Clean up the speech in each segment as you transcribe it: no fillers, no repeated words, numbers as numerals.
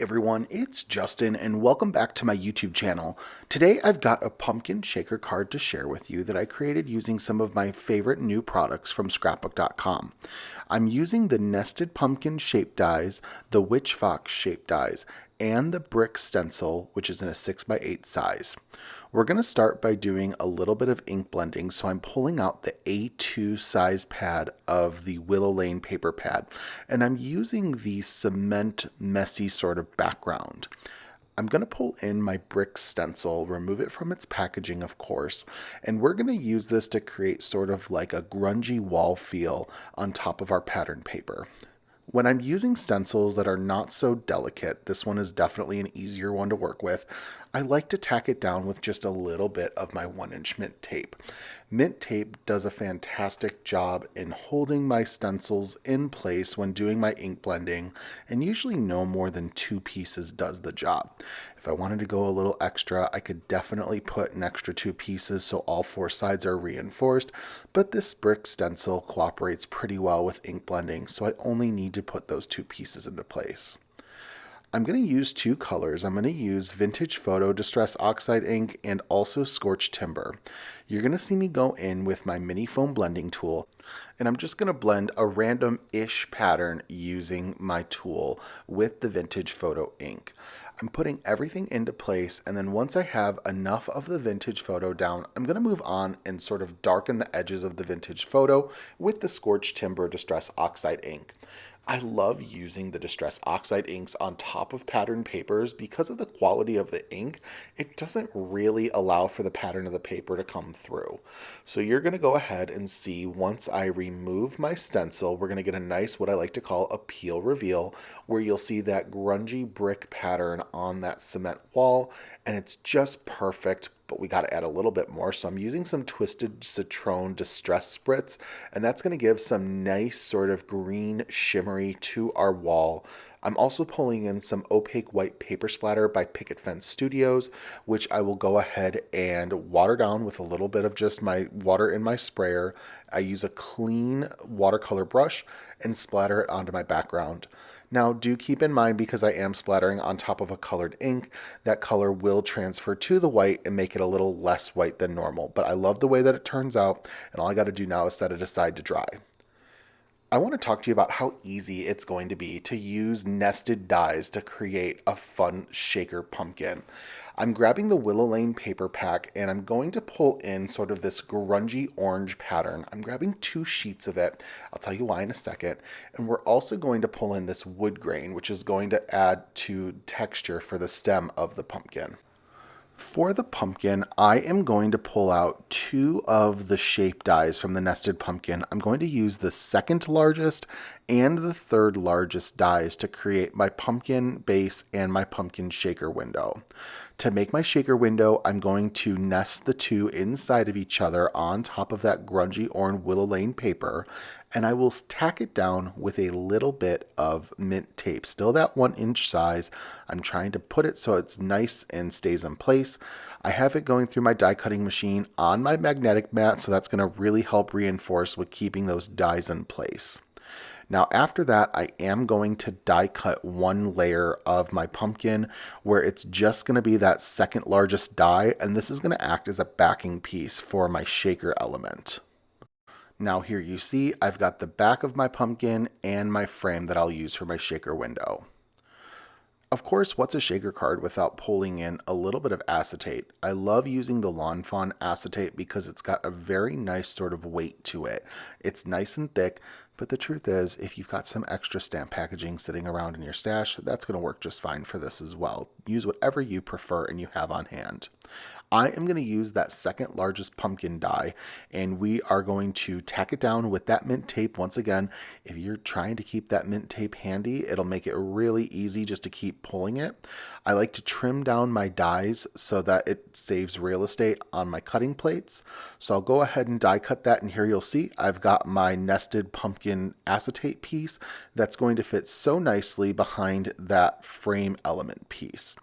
everyone, it's Justin and welcome back to my YouTube channel. Today I've got a pumpkin shaker card to share with you that I created using some of my favorite new products from scrapbook.com. I'm using the nested pumpkin shape dies, the witch fox shape dies, and the brick stencil, which is in a 6x8 size. We're going to start by doing a little bit of ink blending, so I'm pulling out the A2 size pad of the Willow Lane paper pad, and I'm using the cement messy sort of background. I'm going to pull in my brick stencil, remove it from its packaging, of course, and we're going to use this to create sort of like a grungy wall feel on top of our pattern paper. When I'm using stencils that are not so delicate, this one is definitely an easier one to work with, I like to tack it down with just a little bit of my 1-inch mint tape. Mint tape does a fantastic job in holding my stencils in place when doing my ink blending, and usually no more than 2 pieces does the job. If I wanted to go a little extra, I could definitely put an extra 2 pieces so all 4 sides are reinforced, but this brick stencil cooperates pretty well with ink blending, so I only need to put those 2 pieces into place. I'm going to use 2 colors. I'm going to use Vintage Photo Distress Oxide ink and also Scorched Timber. You're going to see me go in with my mini foam blending tool, and I'm just going to blend a random-ish pattern using my tool with the Vintage Photo ink. I'm putting everything into place, and then once I have enough of the Vintage Photo down, I'm going to move on and sort of darken the edges of the Vintage Photo with the Scorched Timber Distress Oxide ink. I love using the Distress Oxide inks on top of pattern papers because of the quality of the ink. It doesn't really allow for the pattern of the paper to come through. So you're going to go ahead and see once I remove my stencil, we're going to get a nice, what I like to call a peel reveal, where you'll see that grungy brick pattern on that cement wall, and it's just perfect. But we got to add a little bit more. So I'm using some Twisted Citron Distress Spritz, and that's going to give some nice sort of green shimmery to our wall. I'm also pulling in some opaque white paper splatter by Picket Fence Studios, which I will go ahead and water down with a little bit of just my water in my sprayer. I use a clean watercolor brush and splatter it onto my background. Now, do keep in mind, because I am splattering on top of a colored ink, that color will transfer to the white and make it a little less white than normal. But I love the way that it turns out, and all I got to do now is set it aside to dry. I want to talk to you about how easy it's going to be to use nested dies to create a fun shaker pumpkin. I'm grabbing the Willow Lane paper pack and I'm going to pull in sort of this grungy orange pattern. I'm grabbing 2 sheets of it. I'll tell you why in a second. And we're also going to pull in this wood grain, which is going to add to texture for the stem of the pumpkin. For the pumpkin, I am going to pull out 2 of the shape dies from the nested pumpkin. I'm going to use the 2nd largest and the 3rd largest dies to create my pumpkin base and my pumpkin shaker window. To make my shaker window, I'm going to nest the 2 inside of each other on top of that grungy orange Willow Lane paper, and I will tack it down with a little bit of mint tape. Still that 1-inch size. I'm trying to put it so it's nice and stays in place. I have it going through my die cutting machine on my magnetic mat, so that's going to really help reinforce with keeping those dies in place. Now after that, I am going to die cut 1 layer of my pumpkin where it's just going to be that 2nd largest die, and this is going to act as a backing piece for my shaker element. Now here you see I've got the back of my pumpkin and my frame that I'll use for my shaker window. Of course, what's a shaker card without pulling in a little bit of acetate? I love using the Lawn Fawn acetate because it's got a very nice sort of weight to it. It's nice and thick, but the truth is, if you've got some extra stamp packaging sitting around in your stash, that's going to work just fine for this as well. Use whatever you prefer and you have on hand. I am going to use that 2nd largest pumpkin die, and we are going to tack it down with that mint tape. Once again, if you're trying to keep that mint tape handy, it'll make it really easy just to keep pulling it. I like to trim down my dies so that it saves real estate on my cutting plates. So I'll go ahead and die cut that, and here you'll see I've got my nested pumpkin acetate piece that's going to fit so nicely behind that frame element piece.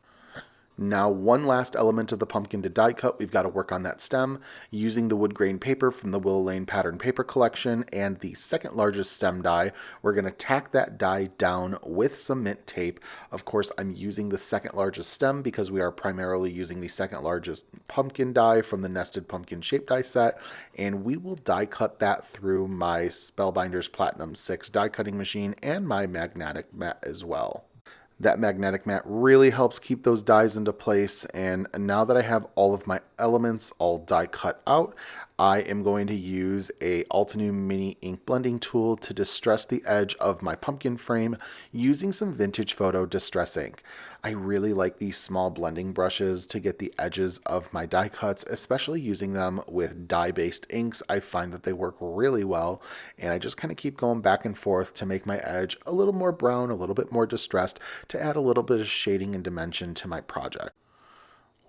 Now, one last element of the pumpkin to die cut, we've got to work on that stem using the wood grain paper from the Willow Lane Pattern Paper Collection and the second largest stem die. We're going to tack that die down with some mint tape. Of course, I'm using the second largest stem because we are primarily using the second largest pumpkin die from the Nested Pumpkin Shape Die set, and we will die cut that through my Spellbinders Platinum 6 die cutting machine and my magnetic mat as well. That magnetic mat really helps keep those dies into place, and now that I have all of my elements all die cut out, I am going to use a Altenew mini ink blending tool to distress the edge of my pumpkin frame using some Vintage Photo Distress ink. I really like these small blending brushes to get the edges of my die cuts, especially using them with dye-based inks. I find that they work really well, and I just kind of keep going back and forth to make my edge a little more brown, a little bit more distressed, to add a little bit of shading and dimension to my project.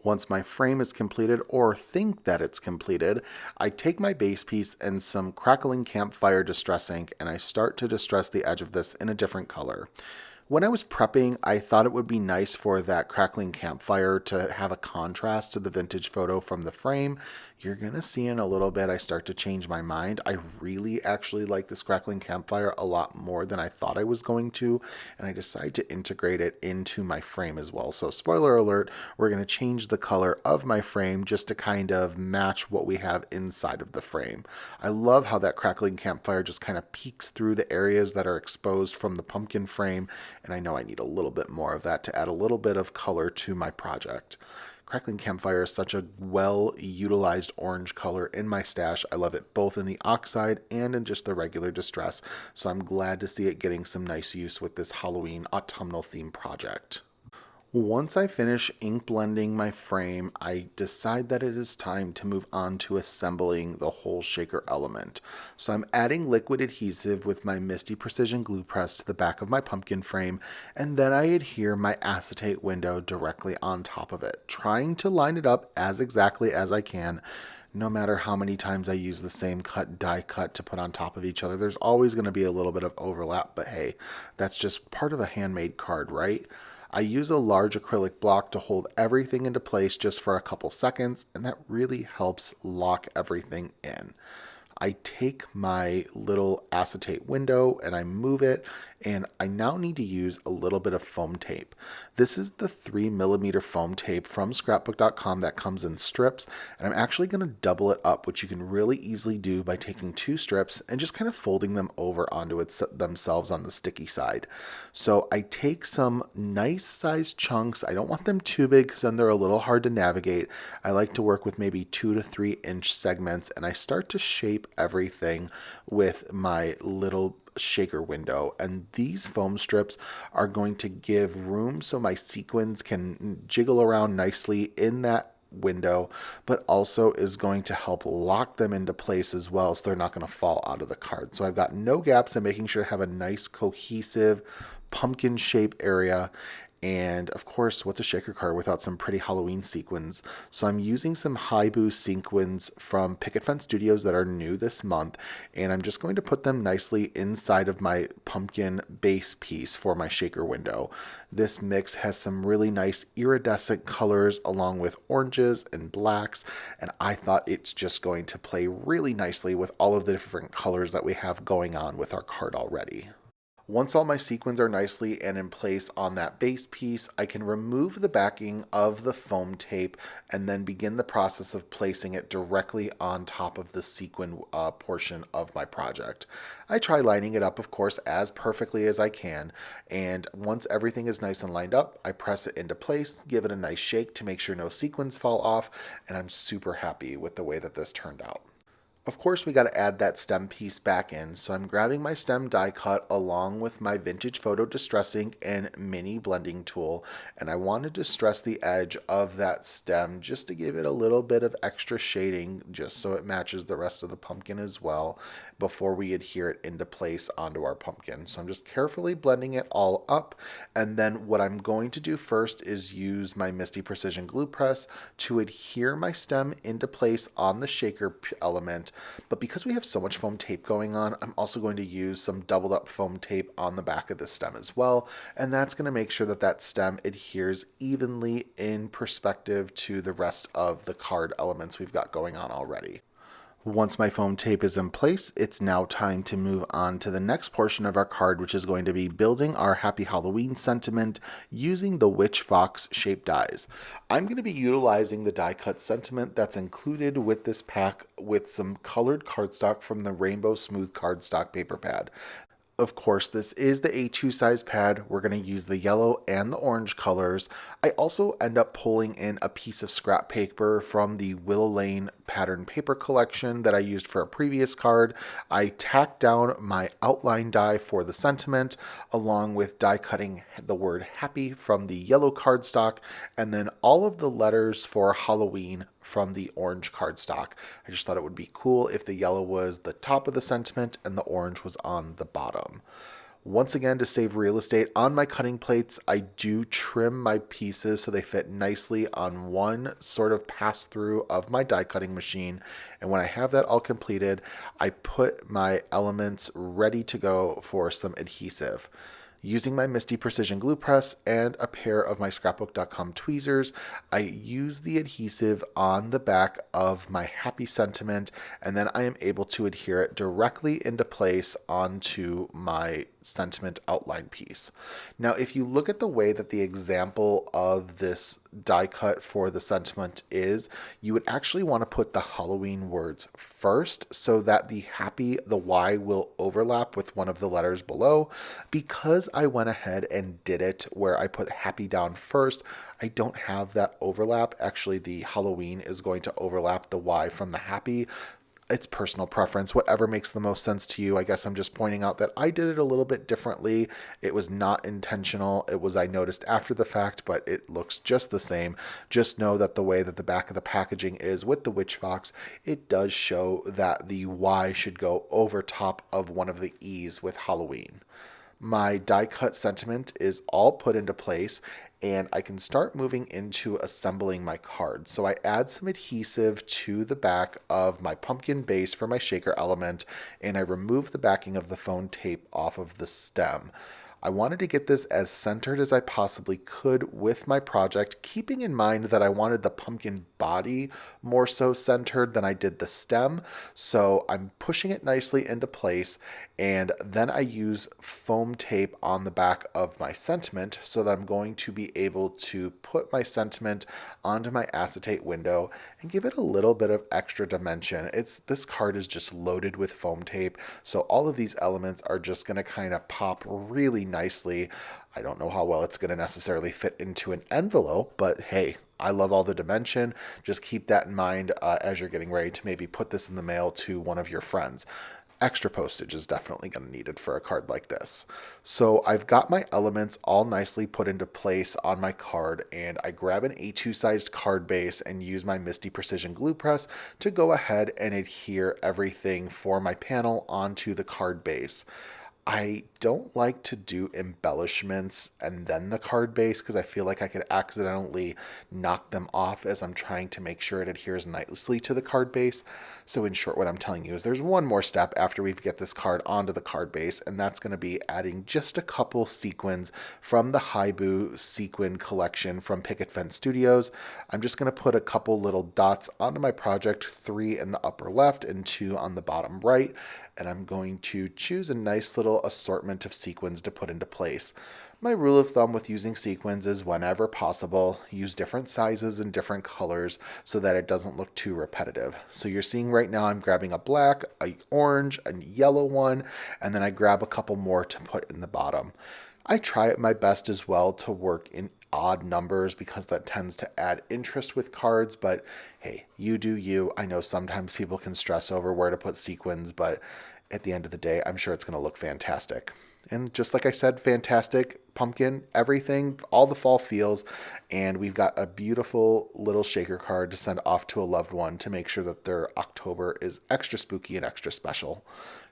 Once my frame is completed, or think that it's completed, I take my base piece and some Crackling Campfire Distress ink, and I start to distress the edge of this in a different color. When I was prepping, I thought it would be nice for that crackling campfire to have a contrast to the vintage photo from the frame. You're going to see in a little bit I start to change my mind. I really actually like this crackling campfire a lot more than I thought I was going to, and I decided to integrate it into my frame as well. So spoiler alert, we're going to change the color of my frame just to kind of match what we have inside of the frame. I love how that crackling campfire just kind of peeks through the areas that are exposed from the pumpkin frame, and I know I need a little bit more of that to add a little bit of color to my project. Crackling Campfire is such a well-utilized orange color in my stash. I love it both in the oxide and in just the regular distress, so I'm glad to see it getting some nice use with this Halloween autumnal theme project. Once I finish ink blending my frame, I decide that it is time to move on to assembling the whole shaker element. So I'm adding liquid adhesive with my Misty Precision glue press to the back of my pumpkin frame, and then I adhere my acetate window directly on top of it, trying to line it up as exactly as I can. No matter how many times I use the same die cut to put on top of each other, there's always going to be a little bit of overlap, but hey, that's just part of a handmade card, right? I use a large acrylic block to hold everything into place just for a couple seconds, and that really helps lock everything in. I take my little acetate window and I move it, and I now need to use a little bit of foam tape. This is the 3mm foam tape from scrapbook.com that comes in strips, and I'm actually going to double it up, which you can really easily do by taking 2 strips and just kind of folding them over onto themselves on the sticky side. So I take some nice sized chunks. I don't want them too big because then they're a little hard to navigate. I like to work with maybe 2 to 3 inch segments, and I start to shape everything with my little shaker window, and these foam strips are going to give room so my sequins can jiggle around nicely in that window, but also is going to help lock them into place as well so they're not going to fall out of the card. So I've got no gaps and making sure I have a nice cohesive pumpkin shape area. And of course, what's a shaker card without some pretty Halloween sequins? So I'm using some Haibu sequins from Picket Fence Studios that are new this month, and I'm just going to put them nicely inside of my pumpkin base piece for my shaker window. This mix has some really nice iridescent colors along with oranges and blacks, and I thought it's just going to play really nicely with all of the different colors that we have going on with our card already. Once all my sequins are nicely and in place on that base piece, I can remove the backing of the foam tape and then begin the process of placing it directly on top of the sequin portion of my project. I try lining it up, of course, as perfectly as I can, and once everything is nice and lined up, I press it into place, give it a nice shake to make sure no sequins fall off, and I'm super happy with the way that this turned out. Of course, we got to add that stem piece back in, so I'm grabbing my stem die cut along with my Vintage Photo Distress ink and mini blending tool, and I want to distress the edge of that stem just to give it a little bit of extra shading, just so it matches the rest of the pumpkin as well before we adhere it into place onto our pumpkin. So I'm just carefully blending it all up, and then what I'm going to do first is use my Misty Precision glue press to adhere my stem into place on the shaker element sentiment. But because we have so much foam tape going on, I'm also going to use some doubled up foam tape on the back of the stem as well. And that's going to make sure that that stem adheres evenly in perspective to the rest of the card elements we've got going on already. Once my foam tape is in place, it's now time to move on to the next portion of our card, which is going to be building our Happy Halloween sentiment using the Witch Fox shaped dies. I'm going to be utilizing the die cut sentiment that's included with this pack with some colored cardstock from the Rainbow Smooth Cardstock paper pad. Of course, this is the A2 size pad. We're going to use the yellow and the orange colors. I also end up pulling in a piece of scrap paper from the Willow Lane pattern paper collection that I used for a previous card. I tacked down my outline die for the sentiment, along with die cutting the word happy from the yellow cardstock, and then all of the letters for Halloween from the orange cardstock. I just thought it would be cool if the yellow was the top of the sentiment and the orange was on the bottom. Once again, to save real estate on my cutting plates, I do trim my pieces so they fit nicely on one sort of pass through of my die cutting machine. And when I have that all completed, I put my elements ready to go for some adhesive. Using my Misty Precision Glue Press and a pair of my Scrapbook.com tweezers, I use the adhesive on the back of my happy sentiment, and then I am able to adhere it directly into place onto my sentiment outline piece. Now, if you look at the way that the example of this die cut for the sentiment is, you would actually want to put the Halloween words first so that the Y will overlap with one of the letters below. Because I went ahead and did it where I put happy down first, I don't have that overlap. Actually, the Halloween is going to overlap the Y from the happy. It's personal preference, whatever makes the most sense to you. I guess I'm just pointing out that I did it a little bit differently. It was not intentional. It was I noticed after the fact, but it looks just the same. Just know that the way that the back of the packaging is with the Witch Fox, it does show that the Y should go over top of one of the E's with Halloween. My die cut sentiment is all put into place, and I can start moving into assembling my card. So I add some adhesive to the back of my pumpkin base for my shaker element, and I remove the backing of the foam tape off of the stem. I wanted to get this as centered as I possibly could with my project, keeping in mind that I wanted the pumpkin body more so centered than I did the stem. So I'm pushing it nicely into place, and then I use foam tape on the back of my sentiment so that I'm going to be able to put my sentiment onto my acetate window and give it a little bit of extra dimension. This card is just loaded with foam tape, so all of these elements are just going to kind of pop really nicely. I don't know how well it's going to necessarily fit into an envelope, but hey, I love all the dimension. Just keep that in mind as you're getting ready to maybe put this in the mail to one of your friends. Extra postage is definitely going to be needed for a card like this. So I've got my elements all nicely put into place on my card, and I grab an A2 sized card base and use my Misty Precision Glue Press to go ahead and adhere everything for my panel onto the card base. I don't like to do embellishments and then the card base because I feel like I could accidentally knock them off as I'm trying to make sure it adheres nicely to the card base. So in short, what I'm telling you is there's one more step after we get this card onto the card base, and that's going to be adding just a couple sequins from the Haibu sequin collection from Picket Fence Studios. I'm just going to put a couple little dots onto my project, 3 in the upper left and 2 on the bottom right, and I'm going to choose a nice little assortment of sequins to put into place. My rule of thumb with using sequins is whenever possible, use different sizes and different colors so that it doesn't look too repetitive. So you're seeing right now I'm grabbing a black, a orange, a yellow one, and then I grab a couple more to put in the bottom. I try my best as well to work in odd numbers because that tends to add interest with cards, but hey, you do you. I know sometimes people can stress over where to put sequins, but at the end of the day, I'm sure it's going to look fantastic. And just like I said, fantastic pumpkin, everything, all the fall feels. And we've got a beautiful little shaker card to send off to a loved one to make sure that their October is extra spooky and extra special.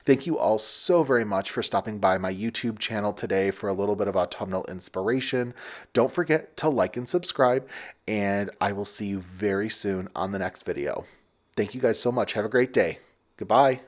Thank you all so very much for stopping by my YouTube channel today for a little bit of autumnal inspiration. Don't forget to like and subscribe, and I will see you very soon on the next video. Thank you guys so much. Have a great day. Goodbye.